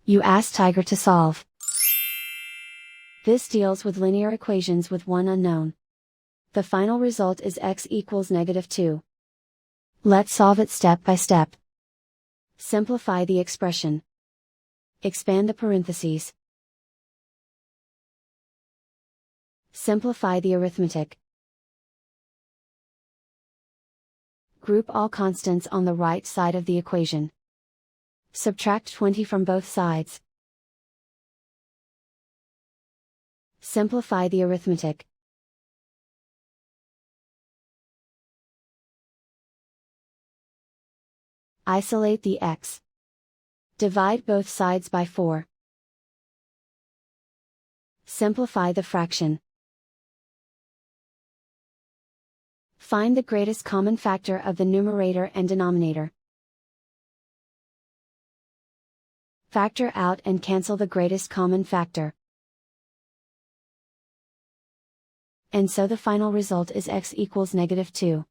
You ask Tiger to solve. This deals with linear equations with one unknown. The final result is x equals -2. Let's solve it step by step. Simplify the expression. Expand the parentheses. Simplify the arithmetic. Group all constants on the right side of the equation. Subtract 20 from both sides. Simplify the arithmetic. Isolate the x. Divide both sides by 4. Simplify the fraction. Find the greatest common factor of the numerator and denominator. Factor out and cancel the greatest common factor. And so the final result is x equals -2.